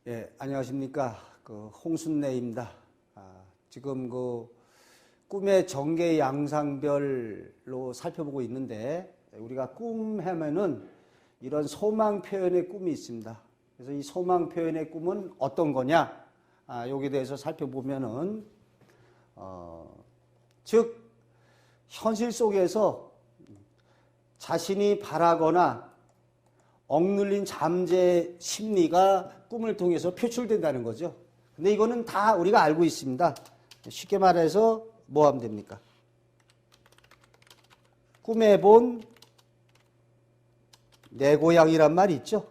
예, 안녕하십니까. 홍순례입니다. 지금 꿈의 정계 양상별로 살펴보고 있는데, 우리가 꿈 하면은 이런 소망 표현의 꿈이 있습니다. 그래서 이 소망 표현의 꿈은 어떤 거냐? 여기에 대해서 살펴보면은, 즉, 현실 속에서 자신이 바라거나 억눌린 잠재 심리가 꿈을 통해서 표출된다는 거죠. 근데 이거는 다 우리가 알고 있습니다. 쉽게 말해서 뭐 하면 됩니까? 꿈에 본 내 고향이란 말이 있죠.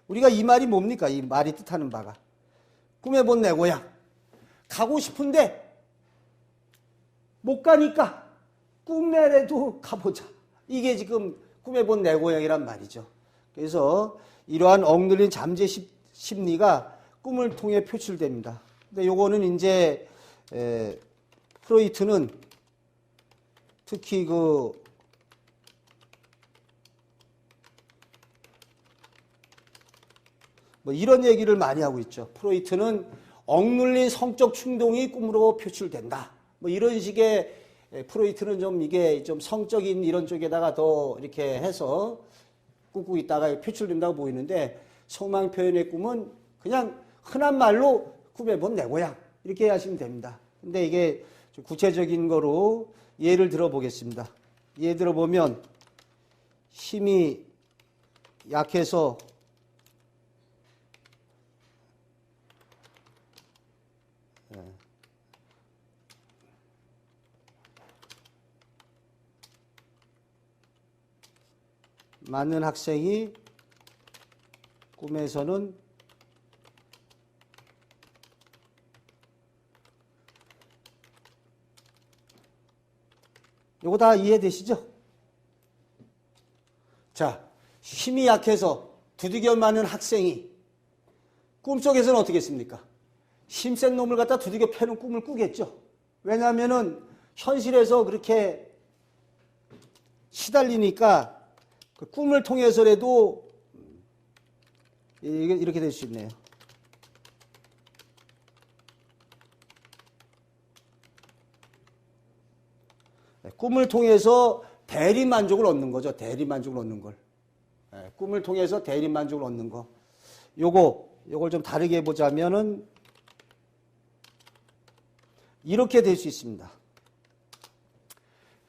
우리가 이 말이 뭡니까? 이 말이 뜻하는 바가. 꿈에 본 내 고향. 가고 싶은데 못 가니까 꿈에라도 가보자. 이게 지금 꿈에 본 내 고향이란 말이죠. 그래서 이러한 억눌린 잠재 심리가 꿈을 통해 표출됩니다. 근데 요거는 이제 프로이트는 특히 뭐 이런 얘기를 많이 하고 있죠. 프로이트는 억눌린 성적 충동이 꿈으로 표출된다. 뭐 이런 식의 프로이트는 좀 이게 좀 성적인 이런 쪽에다가 더 이렇게 해서 꾸고 있다가 표출된다고 보이는데, 소망 표현의 꿈은 그냥 흔한 말로 꿈에 본 내 고향 이렇게 하시면 됩니다. 근데 이게 좀 구체적인 거로 예를 들어 보겠습니다. 예를 들어 보면 힘이 약해서 많은 학생이 꿈에서는 요거 다 이해되시죠? 자, 힘이 약해서 두들겨 맞는 학생이 꿈속에서는 어떻게 했습니까? 힘센 놈을 갖다 두들겨 패는 꿈을 꾸겠죠. 왜냐하면은 현실에서 그렇게 시달리니까 그 꿈을 통해서라도 이렇게 될 수 있네요. 꿈을 통해서 대리만족을 얻는 거죠. 대리만족을 얻는 걸. 꿈을 통해서 대리만족을 얻는 거. 요걸 좀 다르게 해보자면은 이렇게 될 수 있습니다.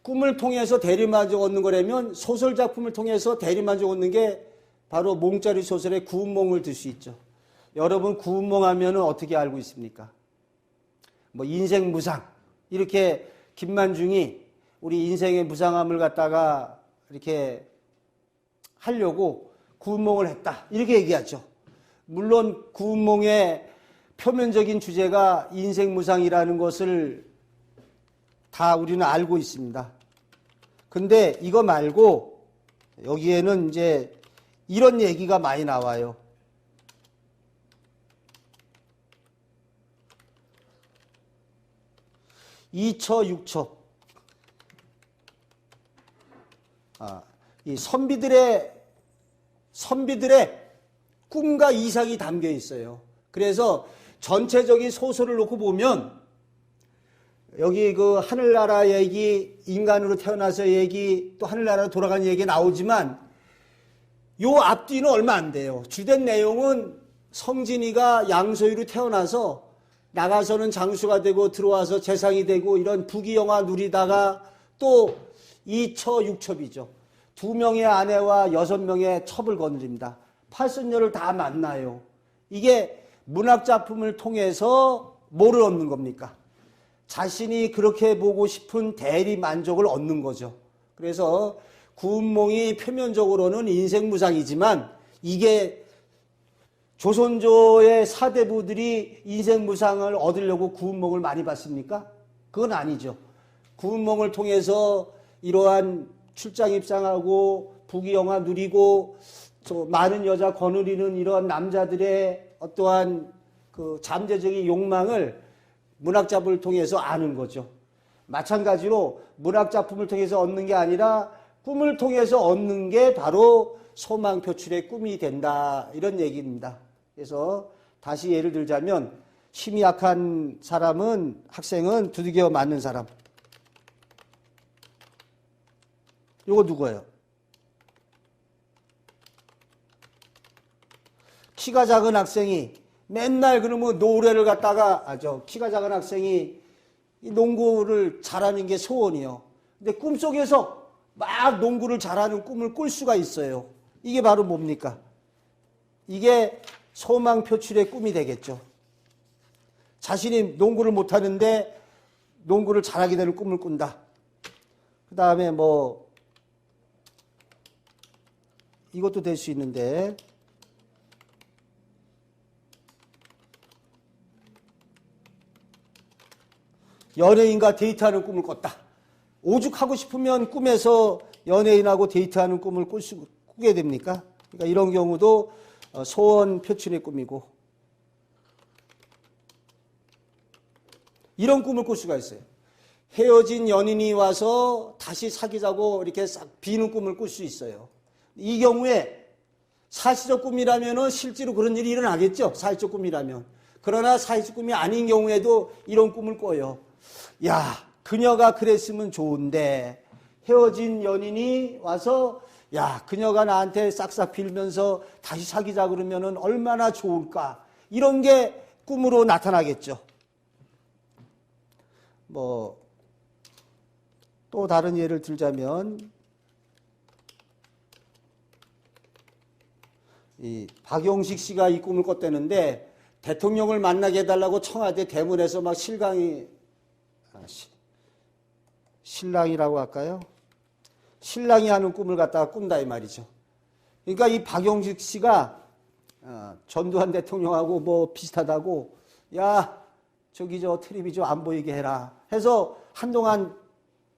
꿈을 통해서 대리만족 얻는 거라면 소설작품을 통해서 대리만족 얻는 게 바로 몽짜리 소설의 구운몽을 들 수 있죠. 여러분 구운몽 하면 어떻게 알고 있습니까? 뭐 인생 무상 이렇게 김만중이 우리 인생의 무상함을 갖다가 이렇게 하려고 구운몽을 했다 이렇게 얘기하죠. 물론 구운몽의 표면적인 주제가 인생 무상이라는 것을 다 우리는 알고 있습니다. 근데 이거 말고 여기에는 이제 이런 얘기가 많이 나와요. 이처 육처. 이 선비들의 꿈과 이상이 담겨 있어요. 그래서 전체적인 소설을 놓고 보면 여기 하늘나라 얘기, 인간으로 태어나서 얘기, 또 하늘나라로 돌아가는 얘기 나오지만 요 앞뒤는 얼마 안 돼요. 주된 내용은 성진이가 양소유로 태어나서 나가서는 장수가 되고 들어와서 재상이 되고 이런 부귀영화 누리다가 또 이처육첩이죠. 2명의 아내와 6명의 첩을 거느립니다. 팔순녀를 다 만나요. 이게 문학작품을 통해서 뭐를 얻는 겁니까? 자신이 그렇게 보고 싶은 대리 만족을 얻는 거죠. 그래서 구운몽이 표면적으로는 인생무상이지만 이게 조선조의 사대부들이 인생무상을 얻으려고 구운몽을 많이 봤습니까? 그건 아니죠. 구운몽을 통해서 이러한 출장 입상하고 부귀영화 누리고 많은 여자 거느리는 이러한 남자들의 어떠한 그 잠재적인 욕망을 문학작품을 통해서 아는 거죠. 마찬가지로 문학작품을 통해서 얻는 게 아니라 꿈을 통해서 얻는 게 바로 소망 표출의 꿈이 된다 이런 얘기입니다. 그래서 다시 예를 들자면 힘이 약한 사람은 학생은 두들겨 맞는 사람. 이거 누구예요? 키가 작은 학생이 맨날 그러면 노래를 갖다가 키가 작은 학생이 이 농구를 잘하는 게 소원이요. 근데 꿈속에서 막 농구를 잘하는 꿈을 꿀 수가 있어요. 이게 바로 뭡니까? 이게 소망 표출의 꿈이 되겠죠. 자신이 농구를 못하는데 농구를 잘하게 되는 꿈을 꾼다. 그 다음에 뭐 이것도 될 수 있는데 연예인과 데이트하는 꿈을 꿨다. 오죽하고 싶으면 꿈에서 연예인하고 데이트하는 꿈을 꾸게 됩니까? 그러니까 이런 경우도 소원 표출의 꿈이고 이런 꿈을 꿀 수가 있어요. 헤어진 연인이 와서 다시 사귀자고 이렇게 싹 비는 꿈을 꿀 수 있어요. 이 경우에 사실적 꿈이라면 실제로 그런 일이 일어나겠죠. 사실적 꿈이라면. 그러나 사실적 꿈이 아닌 경우에도 이런 꿈을 꿔요. 야, 그녀가 그랬으면 좋은데 헤어진 연인이 와서 야, 그녀가 나한테 싹싹 빌면서 다시 사귀자 그러면은 얼마나 좋을까. 이런 게 꿈으로 나타나겠죠. 뭐 또 다른 예를 들자면 이 박용식 씨가 이 꿈을 꿨다는데 대통령을 만나게 해달라고 청와대 대문에서 막 신랑이라고 할까요? 신랑이 하는 꿈을 갖다가 꾼다 이 말이죠. 그러니까 이 박용식 씨가 전두환 대통령하고 뭐 비슷하다고 야 저기 저 텔레비 좀 안 보이게 해라 해서 한동안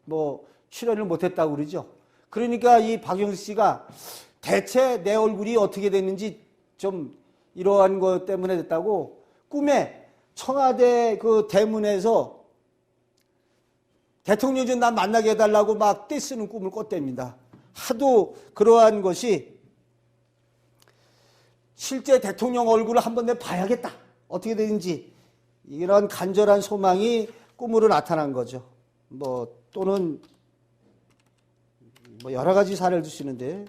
뭐 출연을 못했다고 그러죠. 그러니까 이 박용식 씨가 대체 내 얼굴이 어떻게 됐는지 좀 이러한 것 때문에 됐다고 꿈에 청와대 그 대문에서 대통령 좀 나 만나게 해달라고 막 떼쓰는 꿈을 꿨답니다. 하도 그러한 것이 실제 대통령 얼굴을 한번 내가 봐야겠다. 어떻게 되는지 이런 간절한 소망이 꿈으로 나타난 거죠. 뭐 또는 뭐 여러 가지 사례를 주시는데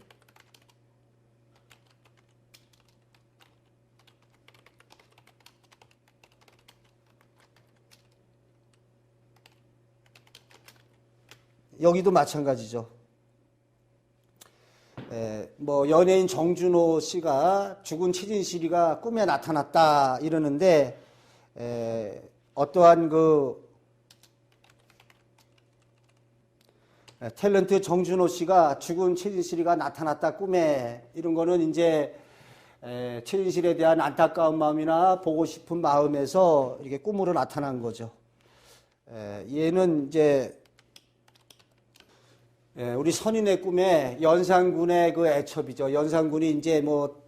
여기도 마찬가지죠. 뭐 연예인 정준호 씨가 죽은 최진실이가 꿈에 나타났다 이러는데 어떠한 그 탤런트 정준호 씨가 죽은 최진실이가 나타났다 꿈에 이런 거는 이제 최진실에 대한 안타까운 마음이나 보고 싶은 마음에서 이렇게 꿈으로 나타난 거죠. 얘는 이제 우리 선인의 꿈에 연산군의 그 애첩이죠. 연산군이 이제 뭐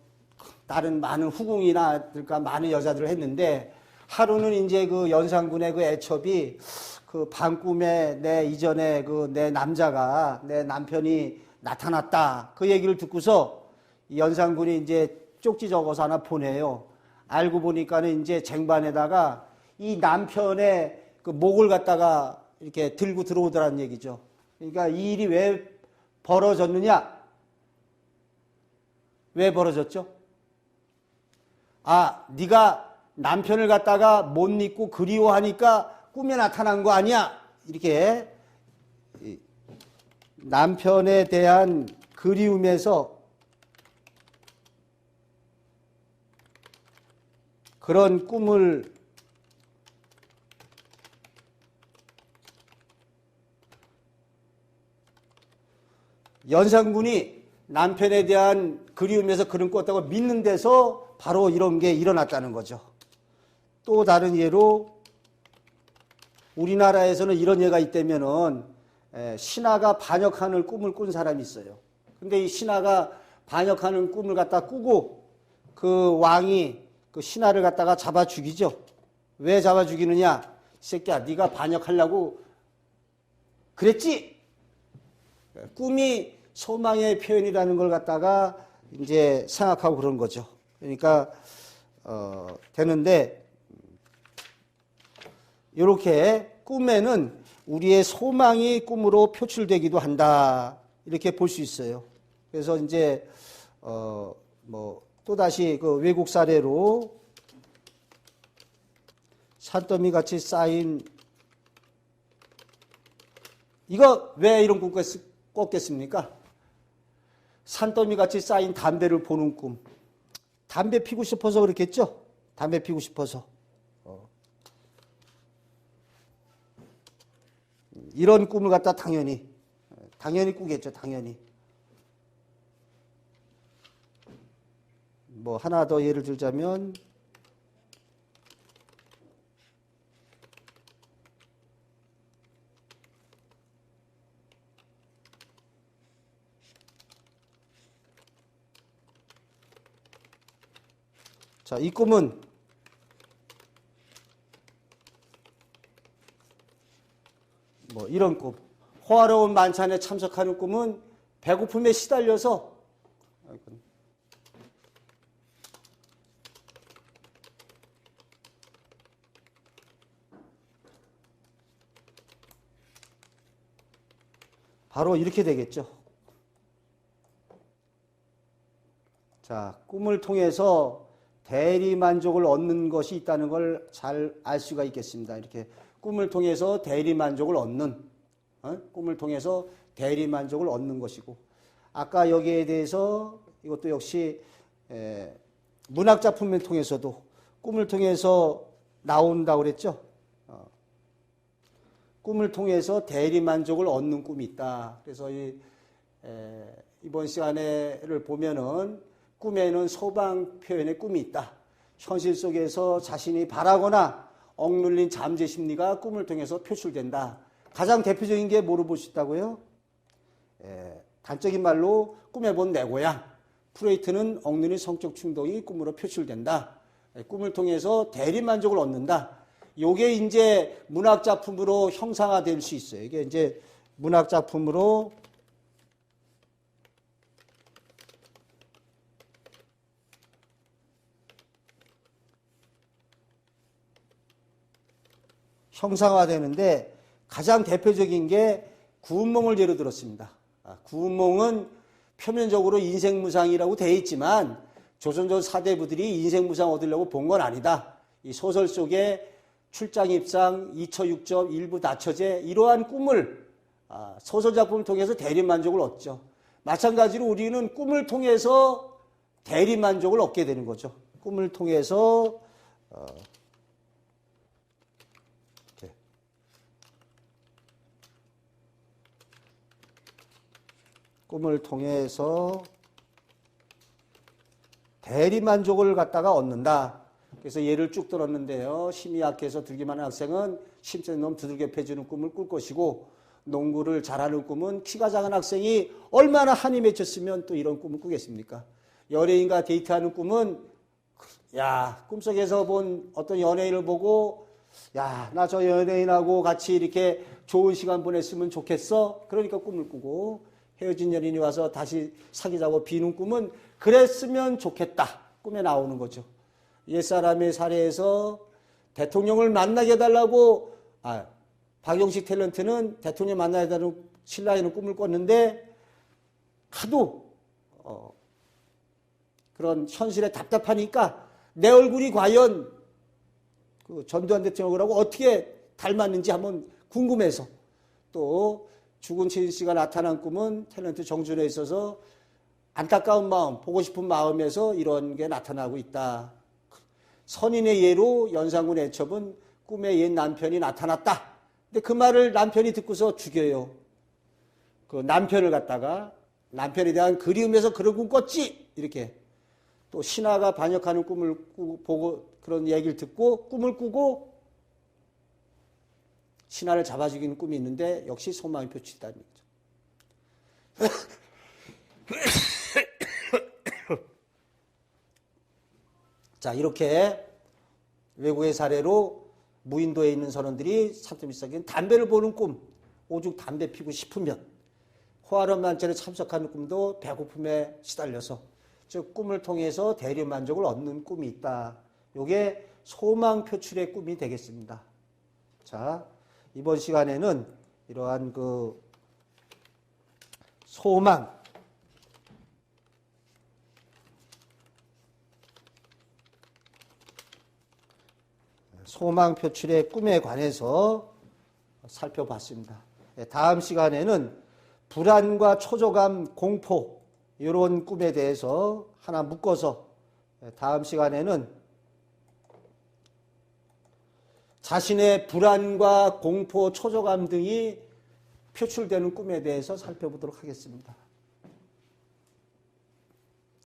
다른 많은 후궁이나 그러니까 많은 여자들을 했는데 하루는 이제 그 연산군의 그 애첩이 그 밤꿈에 내 이전에 그 내 남자가 내 남편이 나타났다. 그 얘기를 듣고서 연산군이 이제 쪽지 적어서 하나 보내요. 알고 보니까는 이제 쟁반에다가 이 남편의 그 목을 갖다가 이렇게 들고 들어오더라는 얘기죠. 그러니까 이 일이 왜 벌어졌느냐? 왜 벌어졌죠? 아, 네가 남편을 갖다가 못 잊고 그리워하니까 꿈에 나타난 거 아니야? 이렇게 남편에 대한 그리움에서 그런 꿈을 연산군이 남편에 대한 그리움에서 그런 꿨다고 믿는 데서 바로 이런 게 일어났다는 거죠. 또 다른 예로 우리나라에서는 이런 예가 있다면은 신하가 반역하는 꿈을 꾼 사람이 있어요. 근데 이 신하가 반역하는 꿈을 갖다 꾸고 그 왕이 그 신하를 갖다가 잡아 죽이죠. 왜 잡아 죽이느냐? 이 새끼야, 네가 반역하려고 그랬지? 꿈이 소망의 표현이라는 걸 갖다가 이제 생각하고 그런 거죠. 그러니까 되는데 이렇게 꿈에는 우리의 소망이 꿈으로 표출되기도 한다. 이렇게 볼 수 있어요. 그래서 이제 또다시 그 외국 사례로 산더미 같이 쌓인 이거 왜 이런 꿈 꿨겠습니까? 산더미 같이 쌓인 담배를 보는 꿈. 담배 피고 싶어서 그렇겠죠? 담배 피고 싶어서. 이런 꿈을 갖다 당연히 꾸겠죠. 당연히. 뭐 하나 더 예를 들자면 자, 이 꿈은 뭐 이런 꿈. 호화로운 만찬에 참석하는 꿈은 배고픔에 시달려서 바로 이렇게 되겠죠. 자, 꿈을 통해서 대리만족을 얻는 것이 있다는 걸 잘 알 수가 있겠습니다. 이렇게 꿈을 통해서 대리만족을 얻는, 꿈을 통해서 대리만족을 얻는 것이고, 아까 여기에 대해서 이것도 역시 문학작품을 통해서도 꿈을 통해서 나온다고 그랬죠. 꿈을 통해서 대리만족을 얻는 꿈이 있다. 그래서 이번 시간에를 보면은 꿈에는 소방 표현의 꿈이 있다. 현실 속에서 자신이 바라거나 억눌린 잠재 심리가 꿈을 통해서 표출된다. 가장 대표적인 게 뭐로 볼 수 있다고요? 단적인 말로 꿈에 본 내 고향. 프로이트는 억눌린 성적 충동이 꿈으로 표출된다. 꿈을 통해서 대리만족을 얻는다. 요게 이제 문학작품으로 형상화될 수 있어요. 이게 이제 문학작품으로 형상화되는데 가장 대표적인 게 구운몽을 예로 들었습니다. 구운몽은 표면적으로 인생무상이라고 되어 있지만 조선조 사대부들이 인생무상 얻으려고 본 건 아니다. 이 소설 속에 출장 입상, 이처육접, 일부 다처제 이러한 꿈을 소설작품을 통해서 대리만족을 얻죠. 마찬가지로 우리는 꿈을 통해서 대리만족을 얻게 되는 거죠. 꿈을 통해서 꿈을 통해서 대리만족을 갖다가 얻는다. 그래서 예를 쭉 들었는데요. 힘이 약해서 들기만 한 학생은 심장이 너무 두들겨 패주는 꿈을 꿀 것이고 농구를 잘하는 꿈은 키가 작은 학생이 얼마나 한이 맺혔으면 또 이런 꿈을 꾸겠습니까? 연예인과 데이트하는 꿈은 꿈속에서 본 어떤 연예인을 보고 나 저 연예인하고 같이 이렇게 좋은 시간 보냈으면 좋겠어. 그러니까 꿈을 꾸고 헤어진 연인이 와서 다시 사귀자고 비는 꿈은 그랬으면 좋겠다. 꿈에 나오는 거죠. 옛사람의 사례에서 대통령을 만나게 해달라고 박용식 탤런트는 대통령 만나게 해달라고 신라에는 꿈을 꿨는데 하도 그런 현실에 답답하니까 내 얼굴이 과연 그 전두환 대통령하고 어떻게 닮았는지 한번 궁금해서 또 죽은 최진 씨가 나타난 꿈은 탤런트 정준호에 있어서 안타까운 마음, 보고 싶은 마음에서 이런 게 나타나고 있다. 선인의 예로 연산군 애첩은 꿈에 옛 남편이 나타났다. 근데 그 말을 남편이 듣고서 죽여요. 그 남편을 갖다가 남편에 대한 그리움에서 그런 꿈 꿨지. 이렇게 또 신하가 반역하는 꿈을 보고 그런 얘기를 듣고 꿈을 꾸고 신하를 잡아 죽이는 꿈이 있는데 역시 소망이 표출되는 거죠. 자, 이렇게 외국의 사례로 무인도에 있는 선원들이 산더미 쌓인 담배를 보는 꿈, 오죽 담배 피고 싶으면 호화로운 만찬에 참석하는 꿈도 배고픔에 시달려서 즉 꿈을 통해서 대리만족을 얻는 꿈이 있다. 요게 소망 표출의 꿈이 되겠습니다. 자, 이번 시간에는 이러한 그 소망 표출의 꿈에 관해서 살펴봤습니다. 다음 시간에는 불안과 초조감, 공포 이런 꿈에 대해서 하나 묶어서 다음 시간에는 자신의 불안과 공포, 초조감 등이 표출되는 꿈에 대해서 살펴보도록 하겠습니다.